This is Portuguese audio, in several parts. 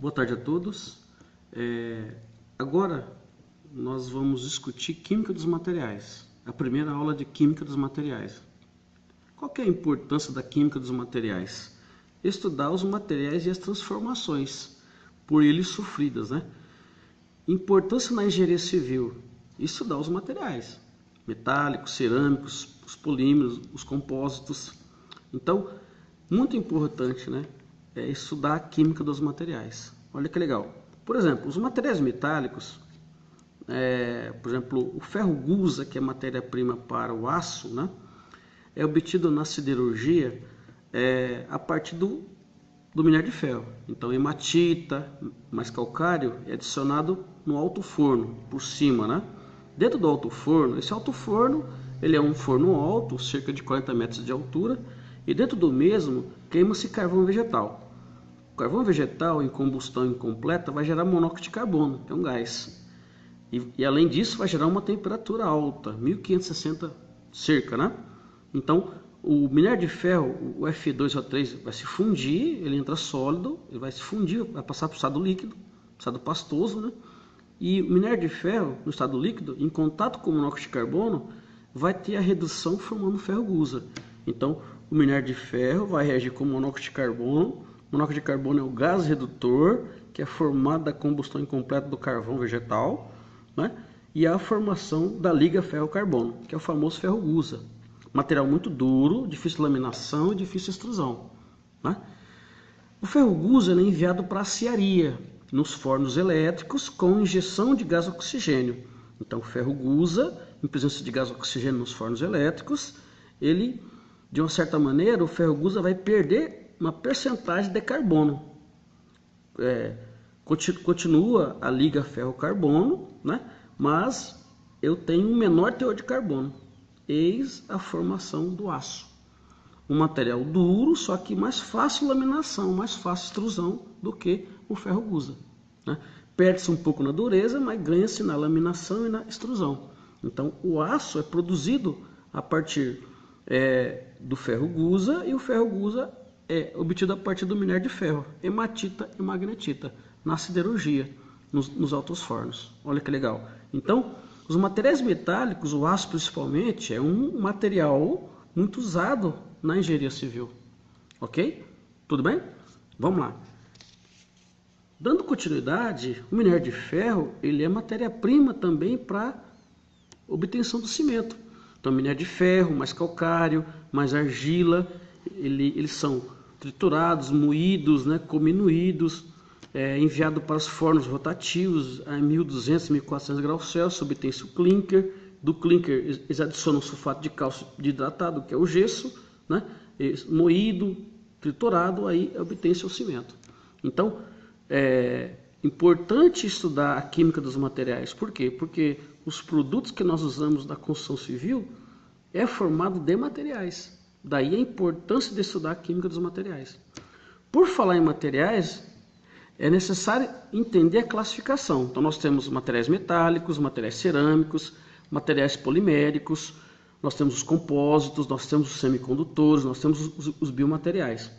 Boa tarde a todos. Agora nós vamos discutir química dos materiais. A primeira aula de química dos materiais. Qual que é a importância da química dos materiais? Estudar os materiais e as transformações por eles sofridas, né? Importância na engenharia civil: estudar os materiais metálicos, cerâmicos, os polímeros, os compósitos. Então, muito importante, né? É estudar a química dos materiais. Olha que legal. Por exemplo, os materiais metálicos, por exemplo, o ferro gusa, que é matéria-prima para o aço, né? É obtido na siderurgia a partir do minério de ferro. Então, hematita mais calcário é adicionado no alto forno, por cima, né? Dentro do alto forno, esse alto forno, ele é um forno alto, cerca de 40 metros de altura, e dentro do mesmo queima-se carvão vegetal. O carvão vegetal em combustão incompleta vai gerar monóxido de carbono, que é um gás. E além disso vai gerar uma temperatura alta, 1560 cerca, né? Então, o minério de ferro, o F2O3, vai se fundir, ele entra sólido, ele vai se fundir, vai passar para o estado líquido, estado pastoso, né? E o minério de ferro, no estado líquido, em contato com o monóxido de carbono, vai ter a redução formando ferro gusa. Então, o minério de ferro vai reagir com monóxido de carbono. O monóxido de carbono é o gás redutor, que é formado da combustão incompleta do carvão vegetal, né? E a formação da liga ferro-carbono, que é o famoso ferro gusa. Material muito duro, difícil de laminação e difícil de extrusão, né? O ferro gusa é enviado para a aciaria, nos fornos elétricos, com injeção de gás oxigênio. Então, o ferro gusa, em presença de gás oxigênio nos fornos elétricos, ele, de uma certa maneira, o ferro gusa vai perder uma percentagem de carbono. Continua a liga ferro-carbono, né? Mas eu tenho um menor teor de carbono. Eis a formação do aço. Um material duro, só que mais fácil laminação, mais fácil extrusão do que o ferro gusa, né? Perde-se um pouco na dureza, mas ganha-se na laminação e na extrusão. Então, o aço é produzido a partir do ferro gusa, e o ferro gusa é obtido a partir do minério de ferro, hematita e magnetita, na siderurgia, nos altos fornos. Olha que legal. Então, os materiais metálicos, o aço principalmente, é um material muito usado na engenharia civil. Ok? Tudo bem? Vamos lá. Dando continuidade, o minério de ferro, ele é matéria-prima também para obtenção do cimento. Então, minério de ferro, mais calcário, mais argila, eles são triturados, moídos, né, cominuídos, enviado para os fornos rotativos a 1200, 1400 graus Celsius, obtém-se o clinker. Do clinker, eles adicionam sulfato de cálcio hidratado, que é o gesso, né, moído, triturado, aí obtém-se o cimento. Então, é importante estudar a química dos materiais. Por quê? Porque os produtos que nós usamos na construção civil é formado de materiais. Daí a importância de estudar a química dos materiais. Por falar em materiais, é necessário entender a classificação. Então, nós temos materiais metálicos, materiais cerâmicos, materiais poliméricos, nós temos os compósitos, nós temos os semicondutores, nós temos os biomateriais.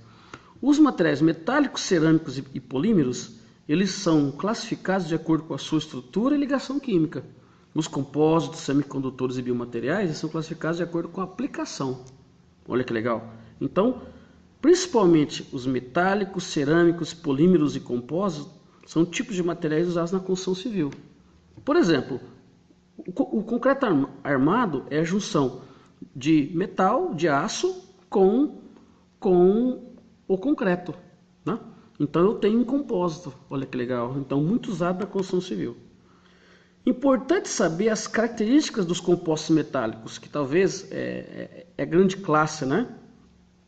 Os materiais metálicos, cerâmicos e polímeros, eles são classificados de acordo com a sua estrutura e ligação química. Os compósitos, semicondutores e biomateriais, eles são classificados de acordo com a aplicação. Olha que legal. Então, principalmente os metálicos, cerâmicos, polímeros e compósitos são tipos de materiais usados na construção civil. Por exemplo, o concreto armado é a junção de metal, de aço, com o concreto, né? Então eu tenho um compósito, olha que legal. Então, muito usado na construção civil. Importante saber as características dos compostos metálicos, que talvez é grande classe, né,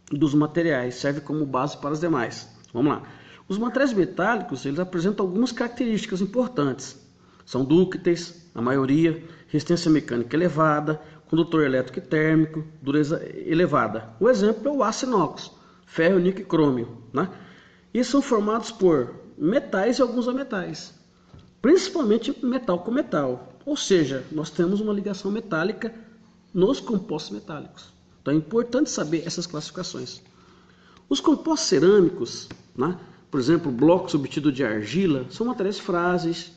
dos materiais, serve como base para os demais. Vamos lá. Os materiais metálicos, eles apresentam algumas características importantes. São dúcteis, a maioria, resistência mecânica elevada, condutor elétrico e térmico, dureza elevada. O exemplo é o aço inox, ferro, níquel e crômio, né? E são formados por metais e alguns ametais, principalmente metal com metal. Ou seja, nós temos uma ligação metálica nos compostos metálicos. Então é importante saber essas classificações. Os compostos cerâmicos, né, por exemplo, blocos obtidos de argila, são materiais frágeis,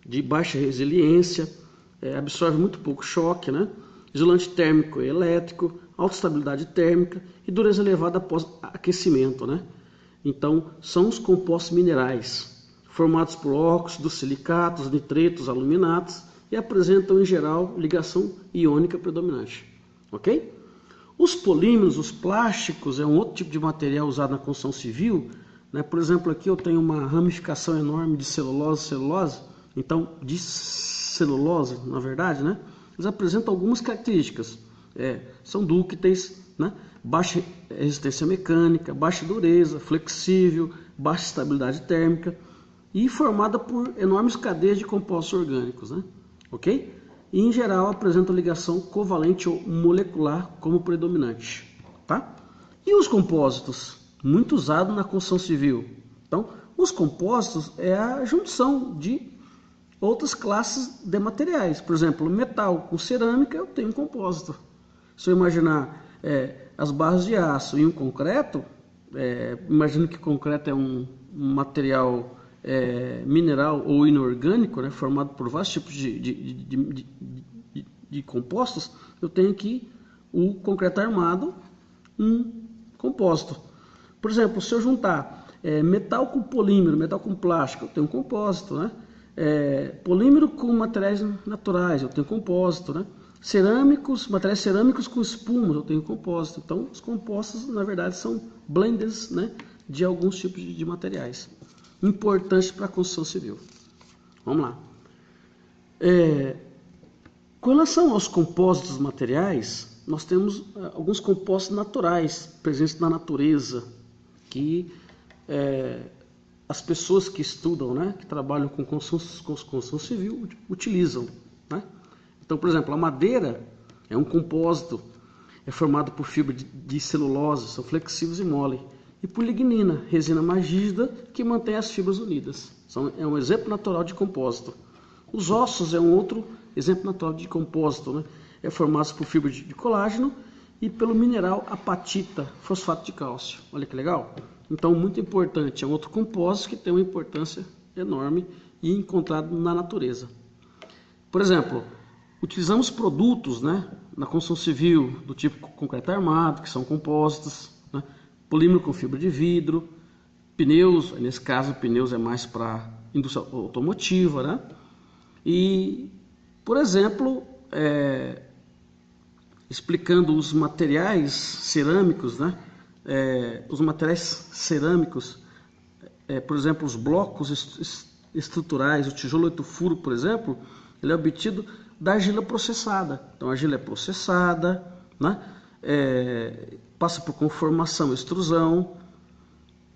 de baixa resiliência, absorve muito pouco choque, né? Isolante térmico e elétrico, alta estabilidade térmica e dureza elevada após aquecimento, né? Então, são os compostos minerais, formados por óxidos, silicatos, nitretos, aluminatos e apresentam, em geral, ligação iônica predominante, ok? Os polímeros, os plásticos, é um outro tipo de material usado na construção civil, né? Por exemplo, aqui eu tenho uma ramificação enorme de celulose, então, de celulose, na verdade, né? Eles apresentam algumas características, são dúcteis, né? Baixa resistência mecânica, baixa dureza, flexível, baixa estabilidade térmica e formada por enormes cadeias de compostos orgânicos, né? Ok? E em geral apresentam ligação covalente ou molecular como predominante, tá? E os compósitos, muito usado na construção civil. Então, os compósitos é a junção de outras classes de materiais. Por exemplo, metal com cerâmica eu tenho um compósito. Se eu imaginar as barras de aço e um concreto, imagino que concreto é um material mineral ou inorgânico, né, formado por vários tipos de compostos. Eu tenho aqui o concreto armado, um compósito. Por exemplo, se eu juntar metal com polímero, metal com plástico, eu tenho um compósito, né? Polímero com materiais naturais, eu tenho compósito, né? Materiais cerâmicos com espuma, eu tenho compósito. Então, os compostos, na verdade, são blends, né, de alguns tipos de materiais importantes para a construção civil. Vamos lá. Com relação aos compósitos materiais, nós temos alguns compostos naturais presentes na natureza que as pessoas que estudam, né, que trabalham com construção civil, utilizam, né? Então, por exemplo, a madeira é um compósito, é formado por fibra de celulose, são flexíveis e mole, e por lignina, resina mais rígida que mantém as fibras unidas. É um exemplo natural de compósito. Os ossos é um outro exemplo natural de compósito, né? É formado por fibra de colágeno e pelo mineral apatita, fosfato de cálcio. Olha que legal! Então, muito importante, é um outro compósito que tem uma importância enorme e encontrado na natureza. Por exemplo, utilizamos produtos, né, na construção civil do tipo concreto armado, que são compósitos, né, polímero com fibra de vidro, pneus, nesse caso pneus é mais para indústria automotiva, né? E, por exemplo, explicando os materiais cerâmicos, né? Os materiais cerâmicos, por exemplo, os blocos estruturais, o tijolo 8 furo, por exemplo, ele é obtido da argila processada. Então, a argila é processada, né? Passa por conformação, extrusão,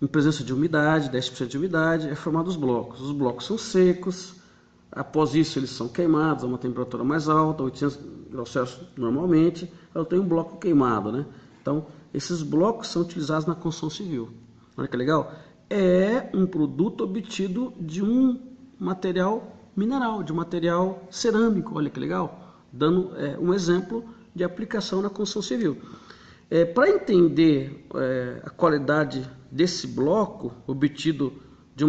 em presença de umidade, 10% de umidade, é formado os blocos. Os blocos são secos, após isso eles são queimados a uma temperatura mais alta, 800 graus Celsius normalmente, eu tenho um bloco queimado, né? Então, esses blocos são utilizados na construção civil. Olha que legal. É um produto obtido de um material mineral, de um material cerâmico. Olha que legal. Dando um exemplo de aplicação na construção civil. Para entender a qualidade desse bloco obtido de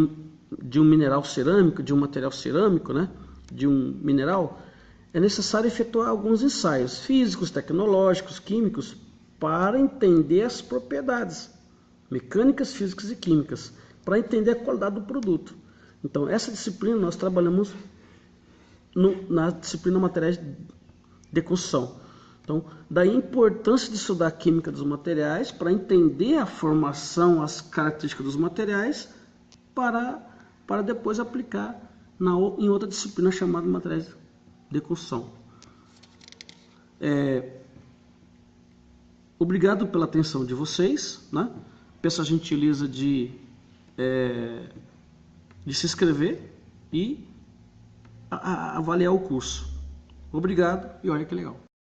um mineral cerâmico, de um material cerâmico, né, de um mineral, é necessário efetuar alguns ensaios físicos, tecnológicos, químicos, para entender as propriedades mecânicas, físicas e químicas, para entender a qualidade do produto. Então, essa disciplina nós trabalhamos na disciplina materiais de construção. Então, daí a importância de estudar a química dos materiais para entender a formação, as características dos materiais, para depois aplicar em outra disciplina chamada materiais de construção. Obrigado pela atenção de vocês, né? Peço a gentileza de se inscrever e avaliar o curso. Obrigado e olha que legal.